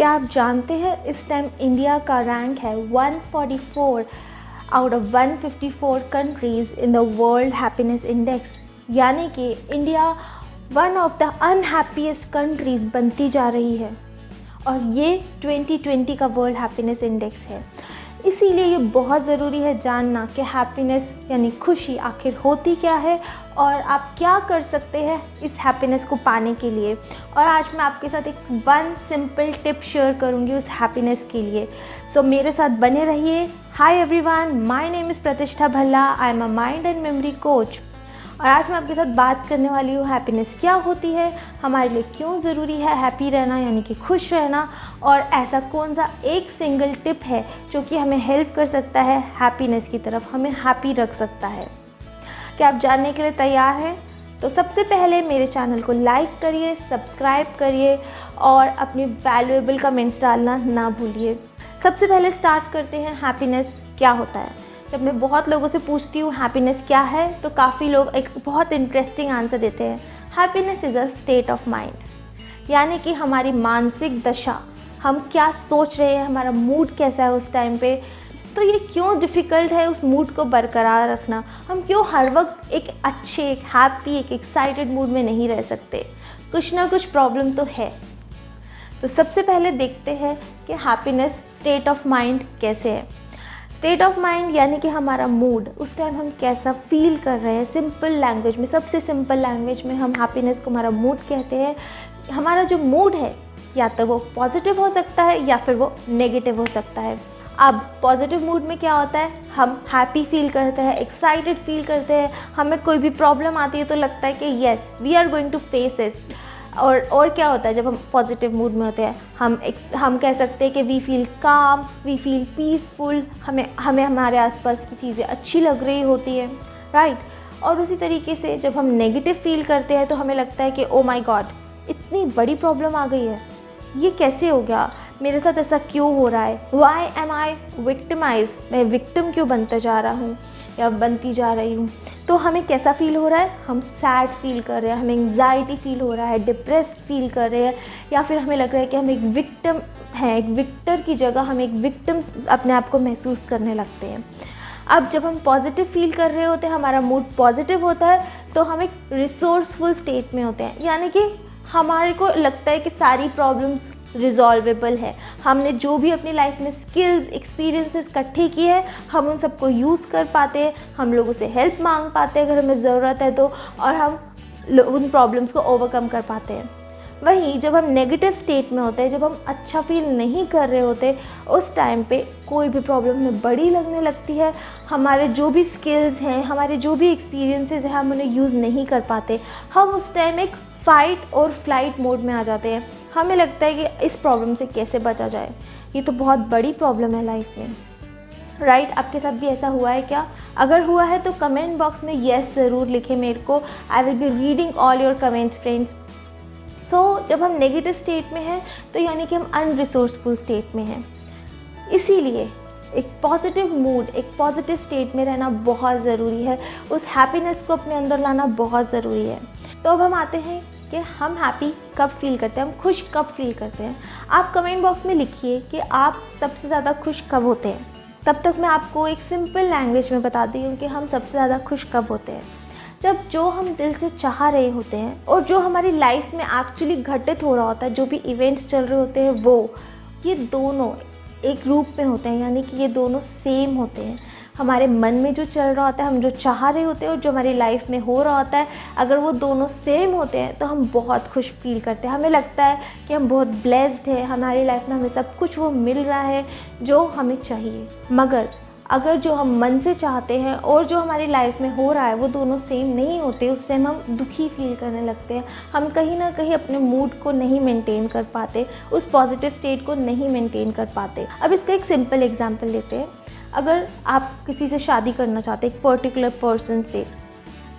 क्या आप जानते हैं इस टाइम इंडिया का रैंक है 144 out of 154 countries in the world happiness index, यानी कि India one of the unhappiest countries बनती जा रही है और ये 2020 का वर्ल्ड हैप्पीनेस इंडेक्स है। इसीलिए ये बहुत ज़रूरी है जानना कि हैप्पीनेस यानी खुशी आखिर होती क्या है और आप क्या कर सकते हैं इस हैप्पीनेस को पाने के लिए। और आज मैं आपके साथ एक वन सिंपल टिप शेयर करूँगी उस हैप्पीनेस के लिए। सो मेरे साथ बने रहिए। Hi everyone, my name is Pratishtha Bhalla. I am a mind and memory coach और आज मैं आपके साथ बात करने वाली हूँ हैप्पीनेस क्या होती है, हमारे लिए क्यों ज़रूरी है हैप्पी रहना यानी कि खुश रहना, और ऐसा कौन सा एक सिंगल टिप है जो कि हमें हेल्प कर सकता है हैप्पीनेस की तरफ, हमें हैप्पी रख सकता है। क्या आप जानने के लिए तैयार हैं? तो सबसे पहले मेरे चैनल को लाइक करिए, सब्सक्राइब करिए और अपनी वैल्यूएबल कमेंट्स डालना ना भूलिए। सबसे पहले स्टार्ट करते हैं हैप्पीनेस क्या होता है। जब मैं बहुत लोगों से पूछती हूँ हैप्पीनेस क्या है तो काफ़ी लोग एक बहुत इंटरेस्टिंग आंसर देते हैं। Happiness is a state of mind, यानी कि हमारी मानसिक दशा, हम क्या सोच रहे हैं, हमारा मूड कैसा है उस टाइम पे। तो ये क्यों डिफ़िकल्ट है उस मूड को बरकरार रखना, हम क्यों हर वक्त एक अच्छे, एक हैप्पी, एक एक्साइटेड मूड में नहीं रह सकते, कुछ ना कुछ प्रॉब्लम तो है। तो सबसे पहले देखते हैं कि हैप्पीनेस स्टेट ऑफ माइंड कैसे है। स्टेट ऑफ माइंड यानी कि हमारा मूड, उस टाइम हम कैसा फील कर रहे हैं। सिंपल लैंग्वेज में, सबसे सिंपल लैंग्वेज में हम हैप्पीनेस को हमारा मूड कहते हैं। हमारा जो मूड है या तो वो पॉजिटिव हो सकता है या फिर वो नेगेटिव हो सकता है। अब पॉजिटिव मूड में क्या होता है, हम हैप्पी फील करते हैं, एक्साइटेड फील करते हैं। हमें कोई भी प्रॉब्लम आती है तो लगता है कि yes we are going to face it. और क्या होता है जब हम पॉजिटिव मूड में होते हैं, हम कह सकते हैं कि we feel calm, we feel peaceful, हमें हमारे आसपास की चीज़ें अच्छी लग रही होती है, राइट। और उसी तरीके से जब हम नेगेटिव फील करते हैं तो हमें लगता है कि ओ माय गॉड, इतनी बड़ी प्रॉब्लम आ गई है, ये कैसे हो गया, मेरे साथ ऐसा क्यों हो रहा है, वाई एम आई विक्टिमाइज, मैं विक्टिम क्यों बनता जा रहा हूँ या बनती जा रही हूँ। तो हमें कैसा फील हो रहा है, हम सैड फील कर रहे हैं, हमें एंग्जाइटी फील हो रहा है, डिप्रेस्ड फील कर रहे हैं, या फिर हमें लग रहा है कि हम एक विक्टिम हैं, एक विक्टर की जगह हम एक विक्टिम अपने आप को महसूस करने लगते हैं। अब जब हम पॉजिटिव फील कर रहे होते हैं, हमारा मूड पॉजिटिव होता है, तो हम एक रिसोर्सफुल स्टेट में होते हैं, यानी कि हमारे को लगता है कि सारी प्रॉब्लम्स रिजॉल्वेबल है। हमने जो भी अपनी लाइफ में स्किल्स, एक्सपीरियंसेस इकट्ठे किए हैं, हम उन सबको यूज़ कर पाते हैं, हम लोगों से हेल्प मांग पाते हैं अगर हमें ज़रूरत है तो, और हम उन प्रॉब्लम्स को ओवरकम कर पाते हैं। वहीं जब हम नेगेटिव स्टेट में होते हैं, जब हम अच्छा फील नहीं कर रहे होते, उस टाइम पे कोई भी प्रॉब्लम हमें बड़ी लगने लगती है। हमारे जो भी स्किल्स हैं, हमारे जो भी एक्सपीरियंसेस हैं, हम उन्हें यूज़ नहीं कर पाते। हम उस टाइम एक फ़ाइट और फ्लाइट मोड में आ जाते हैं। हमें लगता है कि इस प्रॉब्लम से कैसे बचा जाए, ये तो बहुत बड़ी प्रॉब्लम है लाइफ में, राइट। आपके साथ भी ऐसा हुआ है क्या? अगर हुआ है तो कमेंट बॉक्स में येस ज़रूर लिखें मेरे को। I will be reading all your comments friends. So जब हम नेगेटिव स्टेट में हैं तो यानी कि हम अनरिसोर्सफुल स्टेट में हैं। इसीलिए एक पॉजिटिव मूड, एक पॉजिटिव स्टेट में रहना बहुत ज़रूरी है। उस हैप्पीनेस को अपने अंदर लाना बहुत ज़रूरी है। तो अब हम आते हैं कि हम हैप्पी कब फील करते हैं, हम खुश कब फील करते हैं। आप कमेंट बॉक्स में लिखिए कि आप सबसे ज़्यादा खुश कब होते हैं। तब तक मैं आपको एक सिंपल लैंग्वेज में बताती हूँ कि हम सबसे ज़्यादा खुश कब होते हैं। जब जो हम दिल से चाह रहे होते हैं और जो हमारी लाइफ में एक्चुअली घटित हो रहा होता है, जो भी इवेंट्स चल रहे होते हैं, वो ये दोनों एक रूप में होते हैं, यानी कि ये दोनों सेम होते हैं। हमारे मन में जो चल रहा होता है, हम जो चाह रहे होते हैं, और जो हमारी लाइफ में हो रहा होता है, अगर वो दोनों सेम होते हैं तो हम बहुत खुश फील करते हैं। हमें लगता है कि हम बहुत ब्लेस्ड हैं, हमारी लाइफ में हमें सब कुछ वो मिल रहा है जो हमें चाहिए। मगर अगर जो हम मन से चाहते हैं और जो हमारी लाइफ में हो रहा है वो दोनों सेम नहीं होते, उससे हम दुखी फील करने लगते हैं। हम कहीं ना कहीं अपने मूड को नहीं मेंटेन कर पाते, उस पॉजिटिव स्टेट को नहीं मेंटेन कर पाते। अब इसका एक सिंपल एग्जांपल लेते हैं। अगर आप किसी से शादी करना चाहते हैं, एक पर्टिकुलर पर्सन से,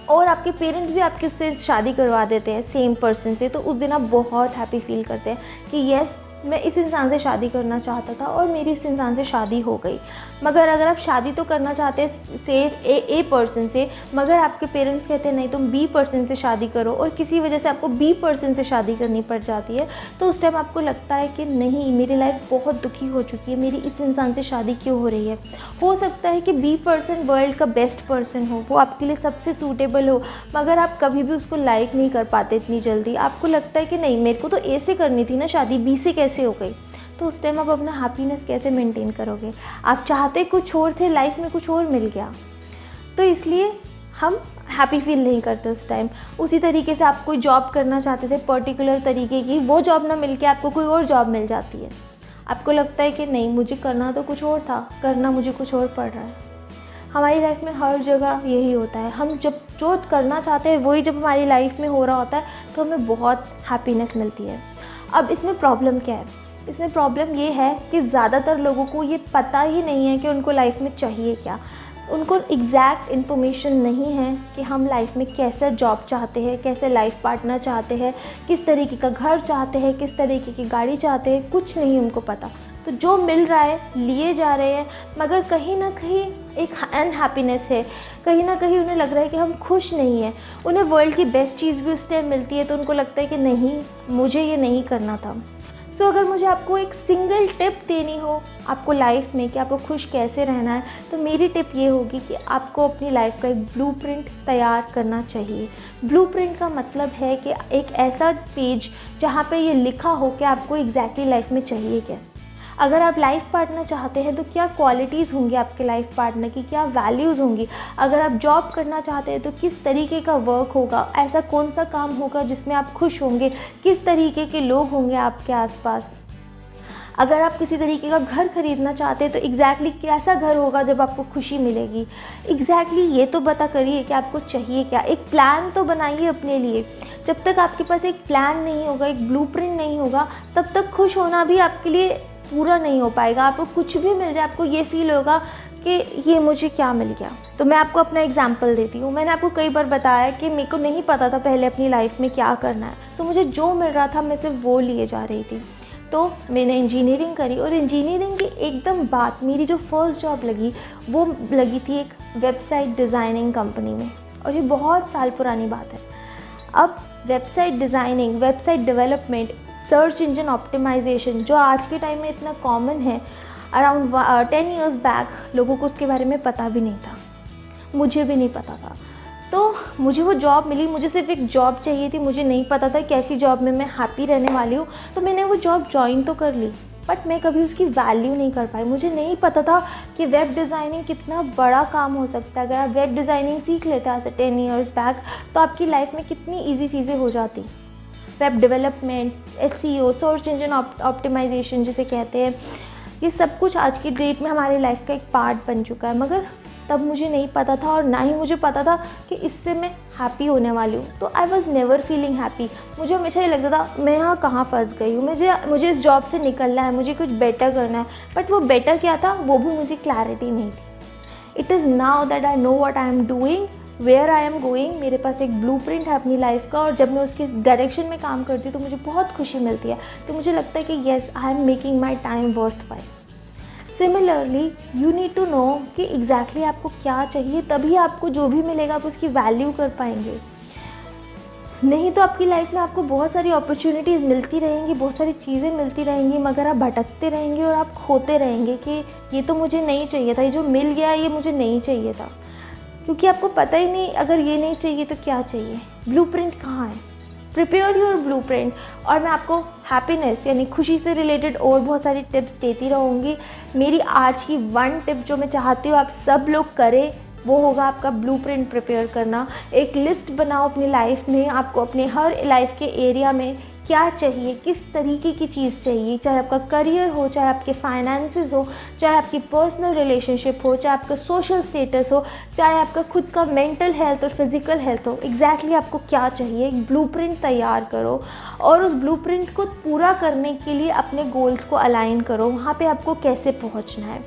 और आपके पेरेंट्स भी आपकी उससे शादी करवा देते हैं सेम पर्सन से, तो उस दिन आप बहुत हैप्पी फील करते हैं कि येस मैं इस इंसान से शादी करना चाहता था और मेरी इस इंसान से शादी हो गई। मगर अगर आप शादी तो करना चाहते से ए पर्सन से, मगर आपके पेरेंट्स कहते हैं नहीं तुम बी पर्सन से शादी करो, और किसी वजह से आपको बी पर्सन से शादी करनी पड़ जाती है, तो उस टाइम आपको लगता है कि नहीं, मेरी लाइफ बहुत दुखी हो चुकी है, मेरी इस इंसान से शादी क्यों हो रही है। हो सकता है कि बी पर्सन वर्ल्ड का बेस्ट पर्सन हो, वो आपके लिए सबसे सूटेबल हो, मगर आप कभी भी उसको लाइक नहीं कर पाते इतनी जल्दी। आपको लगता है कि नहीं, मेरे को तो ए से करनी थी ना शादी, बी से कैसे हो गई। तो उस टाइम आप अपना हैप्पीनेस कैसे मेंटेन करोगे। आप चाहते कुछ और थे, लाइफ में कुछ और मिल गया, तो इसलिए हम हैप्पी फील नहीं करते उस टाइम। उसी तरीके से आप कोई जॉब करना चाहते थे पर्टिकुलर तरीके की, वो जॉब ना मिल के आपको कोई और जॉब मिल जाती है, आपको लगता है कि नहीं, मुझे करना तो कुछ और था, करना मुझे कुछ और पड़ रहा है। हमारी लाइफ में हर जगह यही होता है, हम जब जो करना चाहते हैं वही जब हमारी लाइफ में हो रहा होता है तो हमें बहुत हैप्पीनेस मिलती है। अब इसमें प्रॉब्लम क्या है? इसमें प्रॉब्लम ये है कि ज़्यादातर लोगों को ये पता ही नहीं है कि उनको लाइफ में चाहिए क्या। उनको एग्जैक्ट इन्फॉर्मेशन नहीं है कि हम लाइफ में कैसा जॉब चाहते हैं, कैसे लाइफ पार्टनर चाहते हैं, किस तरीके का घर चाहते हैं, किस तरीके की गाड़ी चाहते हैं, कुछ नहीं उनको पता। तो जो मिल रहा है लिए जा रहे हैं, मगर कहीं ना कहीं एक अनहैप्पीनेस है, कहीं ना कहीं उन्हें लग रहा है कि हम खुश नहीं हैं। उन्हें वर्ल्ड की बेस्ट चीज़ भी उस टाइम मिलती है तो उनको लगता है कि नहीं, मुझे ये नहीं करना था। सो अगर मुझे आपको एक सिंगल टिप देनी हो आपको लाइफ में कि आपको खुश कैसे रहना है, तो मेरी टिप ये होगी कि आपको अपनी लाइफ का एक ब्लूप्रिंट तैयार करना चाहिए। ब्लूप्रिंट का मतलब है कि एक ऐसा पेज जहाँ पे ये लिखा हो कि आपको एग्जैक्टली लाइफ में चाहिए कैसे। अगर आप लाइफ पार्टनर चाहते हैं तो क्या क्वालिटीज़ होंगी आपके लाइफ पार्टनर की, क्या वैल्यूज़ होंगी। अगर आप जॉब करना चाहते हैं तो किस तरीके का वर्क होगा, ऐसा कौन सा काम होगा जिसमें आप खुश होंगे, किस तरीके के लोग होंगे आपके आसपास। अगर आप किसी तरीके का घर खरीदना चाहते हैं तो एग्जैक्टली कैसा घर होगा जब आपको खुशी मिलेगी। एग्जैक्टली ये तो पता करिए कि आपको चाहिए क्या। एक प्लान तो बनाइए अपने लिए। जब तक आपके पास एक प्लान नहीं होगा, एक ब्लूप्रिंट नहीं होगा, तब तक खुश होना भी आपके लिए पूरा नहीं हो पाएगा। आपको कुछ भी मिल जाए, आपको ये फील होगा कि ये मुझे क्या मिल गया। तो मैं आपको अपना एग्जांपल देती हूँ। मैंने आपको कई बार बताया कि मेरे को नहीं पता था पहले अपनी लाइफ में क्या करना है, तो मुझे जो मिल रहा था मैं सिर्फ वो लिए जा रही थी। तो मैंने इंजीनियरिंग करी और इंजीनियरिंग की एकदम बात, मेरी जो फर्स्ट जॉब लगी वो लगी थी एक वेबसाइट डिज़ाइनिंग कंपनी में, और ये बहुत साल पुरानी बात है। अब website designing, website development, search engine optimization जो आज के टाइम में इतना कॉमन है, अराउंड 10 इयर्स बैक लोगों को उसके बारे में पता भी नहीं था, मुझे भी नहीं पता था। तो मुझे वो जॉब मिली, मुझे सिर्फ एक जॉब चाहिए थी, मुझे नहीं पता था कैसी जॉब में मैं हैप्पी रहने वाली हूँ। तो मैंने वो जॉब ज्वाइन तो कर ली, बट मैं कभी उसकी वैल्यू नहीं कर पाई। मुझे नहीं पता था कि वेब डिज़ाइनिंग कितना बड़ा काम हो सकता है। अगर आप वेब डिज़ाइनिंग सीख लेते हैं 10 इयर्स बैक, तो आपकी लाइफ में कितनी ईजी चीज़ें हो जाती। Web development, SEO, search engine optimization जिसे कहते हैं, ये सब कुछ आज की डेट में हमारी लाइफ का एक पार्ट बन चुका है। मगर तब मुझे नहीं पता था, और ना ही मुझे पता था कि इससे मैं हैप्पी होने वाली हूँ। तो I was never feeling happy. मुझे हमेशा ये लगता था मैं यहाँ कहाँ फंस गई हूँ, मुझे इस जॉब से निकलना है, मुझे कुछ बेटर करना है। बट वो बेटर क्या था वो भी मुझे क्लैरिटी नहीं थी। It is now that I know what I am doing, where I am going. मेरे पास एक ब्लूप्रिंट है अपनी लाइफ का, और जब मैं उसके डायरेक्शन में काम करती हूँ तो मुझे बहुत खुशी मिलती है। तो मुझे लगता है कि yes, I am making my time worthwhile. Similarly you need to know कि एग्जैक्टली आपको क्या चाहिए, तभी आपको जो भी मिलेगा आप उसकी वैल्यू कर पाएंगे। नहीं तो आपकी लाइफ में आपको बहुत सारी अपॉर्चुनिटीज़ मिलती रहेंगी, बहुत सारी चीज़ें मिलती रहेंगी, मगर आप भटकते रहेंगे और आप खोते रहेंगे कि ये तो मुझे नहीं चाहिए था, ये जो मिल गया ये मुझे नहीं चाहिए था। क्योंकि आपको पता ही नहीं, अगर ये नहीं चाहिए तो क्या चाहिए। ब्लूप्रिंट कहाँ है? Prepare your blueprint. और मैं आपको हैप्पीनेस यानी खुशी से रिलेटेड और बहुत सारी टिप्स देती रहूँगी। मेरी आज की 1 टिप जो मैं चाहती हूँ आप सब लोग करें, वो होगा आपका ब्लूप्रिंट प्रिपेयर करना। एक लिस्ट बनाओ अपनी लाइफ में, आपको अपने हर लाइफ के एरिया में क्या चाहिए, किस तरीके की चीज़ चाहिए, चाहे आपका करियर हो, चाहे आपके फाइनेंसेस हो, चाहे आपकी पर्सनल रिलेशनशिप हो, चाहे आपका सोशल स्टेटस हो, चाहे आपका खुद का मेंटल हेल्थ और फिज़िकल हेल्थ हो। एग्जैक्टली आपको क्या चाहिए, एक ब्लूप्रिंट तैयार करो और उस ब्लूप्रिंट को पूरा करने के लिए अपने गोल्स को अलाइन करो, वहाँ पे आपको कैसे पहुँचना है।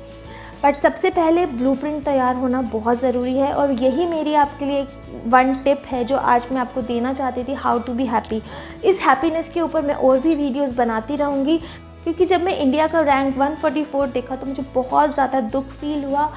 बट सबसे पहले ब्लूप्रिंट तैयार होना बहुत ज़रूरी है, और यही मेरी आपके लिए 1 टिप है जो आज मैं आपको देना चाहती थी, हाउ टू बी हैप्पी। इस हैप्पीनेस के ऊपर मैं और भी वीडियोस बनाती रहूँगी, क्योंकि जब मैं इंडिया का रैंक 144 देखा तो मुझे बहुत ज़्यादा दुख फील हुआ।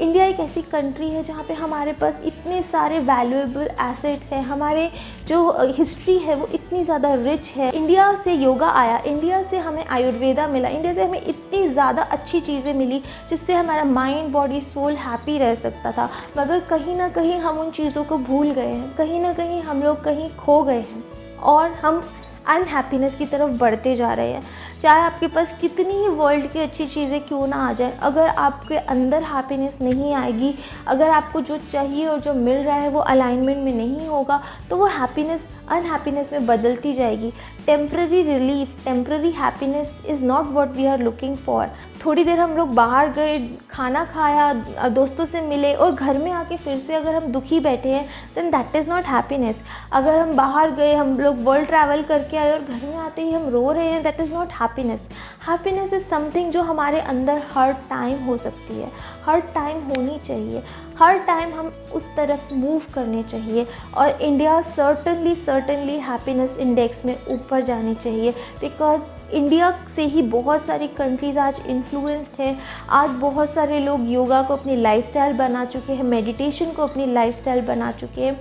इंडिया एक ऐसी कंट्री है जहाँ पे हमारे पास इतने सारे वैल्यूएबल एसेट्स हैं, हमारे जो हिस्ट्री है वो इतनी ज़्यादा रिच है। इंडिया से योगा आया, इंडिया से हमें आयुर्वेदा मिला, इंडिया से हमें इतनी ज़्यादा अच्छी चीज़ें मिली जिससे हमारा माइंड बॉडी सोल हैप्पी रह सकता था। मगर कहीं ना कहीं हम उन चीज़ों को भूल गए हैं, कहीं ना कहीं हम लोग कहीं खो गए हैं और हम अनहैप्पीनेस की तरफ बढ़ते जा रहे हैं। चाहे आपके पास कितनी ही वर्ल्ड की अच्छी चीज़ें क्यों ना आ जाए, अगर आपके अंदर हैप्पीनेस नहीं आएगी, अगर आपको जो चाहिए और जो मिल रहा है वो अलाइनमेंट में नहीं होगा, तो वो हैप्पीनेस अनहैप्पीनेस में बदलती जाएगी। Temporary relief, temporary happiness is not what we are looking for. थोड़ी देर हम लोग बाहर गए, खाना खाया, दोस्तों से मिले और घर में आके फिर से अगर हम दुखी बैठे हैं, then that is not happiness. अगर हम बाहर गए, हम लोग वर्ल्ड ट्रैवल करके आए और घर में आते ही हम रो रहे हैं, that is not happiness. Happiness is something जो हमारे अंदर हर टाइम हो सकती है, हर टाइम होनी चाहिए, हर टाइम हम उस तरफ मूव करने चाहिए। और इंडिया सर्टनली हैप्पीनेस इंडेक्स में ऊपर जानी चाहिए, बिकॉज इंडिया से ही बहुत सारी कंट्रीज़ आज इन्फ्लुएंस्ड हैं। आज बहुत सारे लोग योगा को अपनी लाइफस्टाइल बना चुके हैं, मेडिटेशन को अपनी लाइफस्टाइल बना चुके हैं।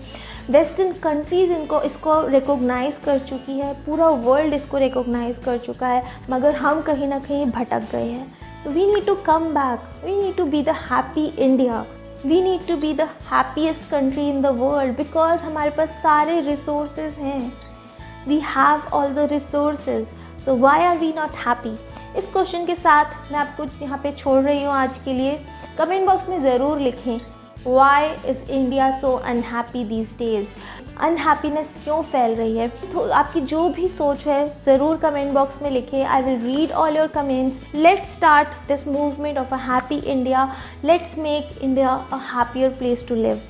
वेस्टर्न कंट्रीज़ इसको रिकॉग्नाइज़ कर चुकी है, पूरा वर्ल्ड इसको रिकॉग्नाइज़ कर चुका है, मगर हम कहीं ना कहीं भटक गए हैं। We need to come back, we need to be the happy India, we need to be the happiest country in the world, because हमारे पास सारे रिसोर्सेज हैं। We have all the resources, so why are we not happy? इस question के साथ मैं आपको यहाँ पे छोड़ रही हूँ आज के लिए। कमेंट बॉक्स में ज़रूर लिखें, why is India so unhappy these days? Unhappiness क्यों फैल रही है? तो आपकी जो भी सोच है ज़रूर कमेंट बॉक्स में लिखें। I will read all your comments. Let's start this movement of a happy India. Let's make India a happier place to live.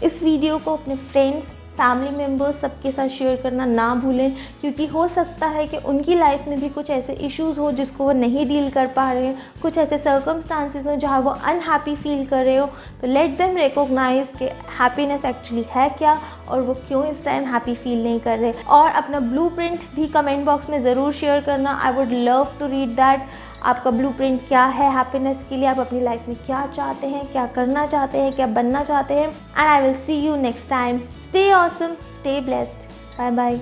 इस वीडियो को अपने फ्रेंड्स, फैमिली मेम्बर्स सबके साथ शेयर करना ना भूलें, क्योंकि हो सकता है कि उनकी लाइफ में भी कुछ ऐसे इश्यूज़ हो जिसको वो नहीं डील कर पा रहे हैं, कुछ ऐसे सर्कमस्टांसेस हो जहाँ वो अनहैप्पी फील कर रहे हो। तो लेट देम रिकॉग्नाइज कि हैप्पीनेस एक्चुअली है क्या और वो क्यों इस टाइम हैप्पी फील नहीं कर रहे। और अपना ब्लूप्रिंट भी कमेंट बॉक्स में ज़रूर शेयर करना। I would love to read that. आपका ब्लूप्रिंट क्या है हैप्पीनेस के लिए? आप अपनी लाइफ में क्या चाहते हैं, क्या करना चाहते हैं, क्या बनना चाहते हैं? And I will see you next time. Stay awesome, stay blessed. Bye bye.